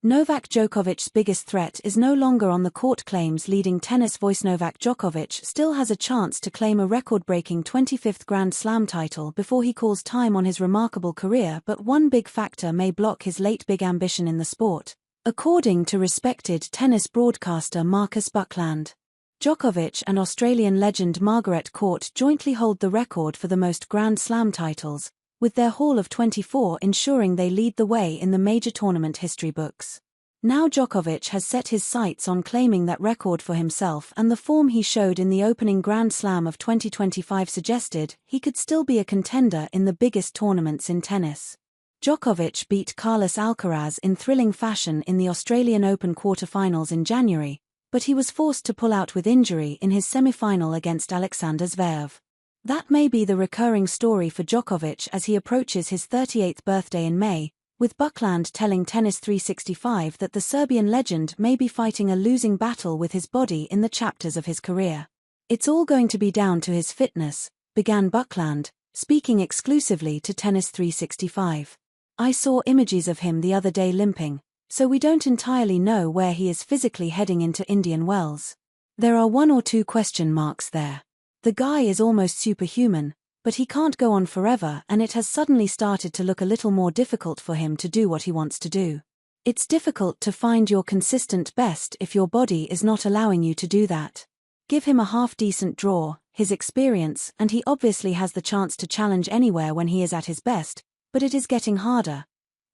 Novak Djokovic's biggest threat is no longer on the court. Claims leading tennis voice Novak Djokovic still has a chance to claim a record-breaking 25th Grand Slam title before he calls time on his remarkable career, but one big factor may block his late big ambition in the sport, according to respected tennis broadcaster Buckland. Djokovic and Australian legend Margaret Court jointly hold the record for the most Grand Slam titles, with their haul of 24 ensuring they lead the way in the major tournament history books. Now Djokovic has set his sights on claiming that record for himself, and the form he showed in the opening Grand Slam of 2025 suggested he could still be a contender in the biggest tournaments in tennis. Djokovic beat Carlos Alcaraz in thrilling fashion in the Australian Open quarter-finals in January, but he was forced to pull out with injury in his semi-final against Alexander Zverev. That may be the recurring story for Djokovic as he approaches his 38th birthday in May, with Buckland telling Tennis 365 that the Serbian legend may be fighting a losing battle with his body in the chapters of his career. "It's all going to be down to his fitness," began Buckland, speaking exclusively to Tennis 365. "I saw images of him the other day limping, so we don't entirely know where he is physically heading into Indian Wells. There are one or two question marks there. The guy is almost superhuman, but he can't go on forever, and it has suddenly started to look a little more difficult for him to do what he wants to do. It's difficult to find your consistent best if your body is not allowing you to do that. Give him a half-decent draw, his experience, and he obviously has the chance to challenge anywhere when he is at his best, but it is getting harder.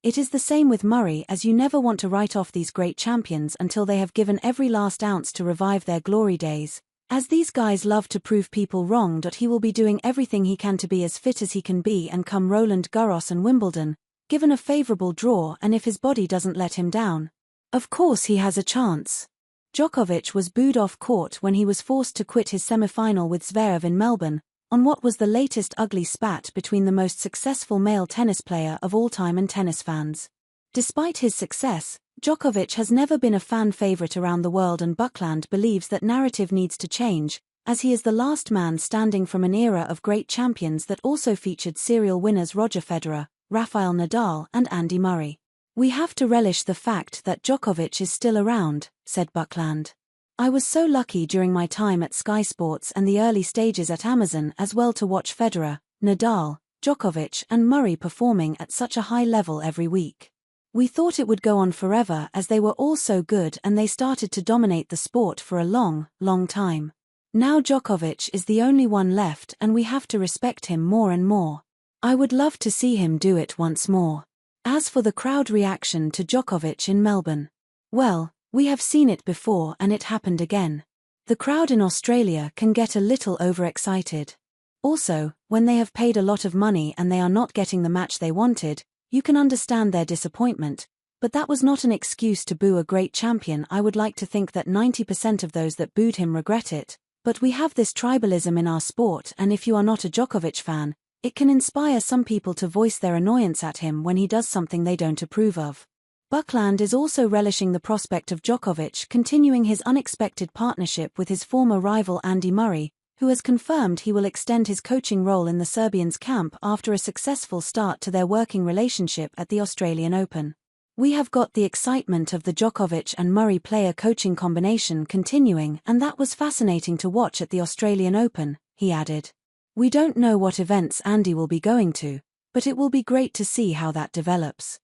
It is the same with Murray, as you never want to write off these great champions until they have given every last ounce to revive their glory days. As these guys love to prove people wrong. He will be doing everything he can to be as fit as he can be, and come Roland Garros and Wimbledon, given a favorable draw and if his body doesn't let him down, of course he has a chance." Djokovic was booed off court when he was forced to quit his semi-final with Zverev in Melbourne, on what was the latest ugly spat between the most successful male tennis player of all time and tennis fans. Despite his success, Djokovic has never been a fan favorite around the world, and Buckland believes that narrative needs to change, as he is the last man standing from an era of great champions that also featured serial winners Roger Federer, Rafael Nadal and Andy Murray. "We have to relish the fact that Djokovic is still around," said Buckland. "I was so lucky during my time at Sky Sports and the early stages at Amazon as well to watch Federer, Nadal, Djokovic and Murray performing at such a high level every week. We thought it would go on forever as they were all so good and they started to dominate the sport for a long, long time. Now Djokovic is the only one left and we have to respect him more and more. I would love to see him do it once more." As for the crowd reaction to Djokovic in Melbourne, well, we have seen it before and it happened again. The crowd in Australia can get a little overexcited. Also, when they have paid a lot of money and they are not getting the match they wanted, you can understand their disappointment, but that was not an excuse to boo a great champion. I would like to think that 90% of those that booed him regret it, but we have this tribalism in our sport, and if you are not a Djokovic fan, it can inspire some people to voice their annoyance at him when he does something they don't approve of. Buckland is also relishing the prospect of Djokovic continuing his unexpected partnership with his former rival Andy Murray, who has confirmed he will extend his coaching role in the Serbians' camp after a successful start to their working relationship at the Australian Open. "We have got the excitement of the Djokovic and Murray player-coaching combination continuing, and that was fascinating to watch at the Australian Open," he added. "We don't know what events Andy will be going to, but it will be great to see how that develops."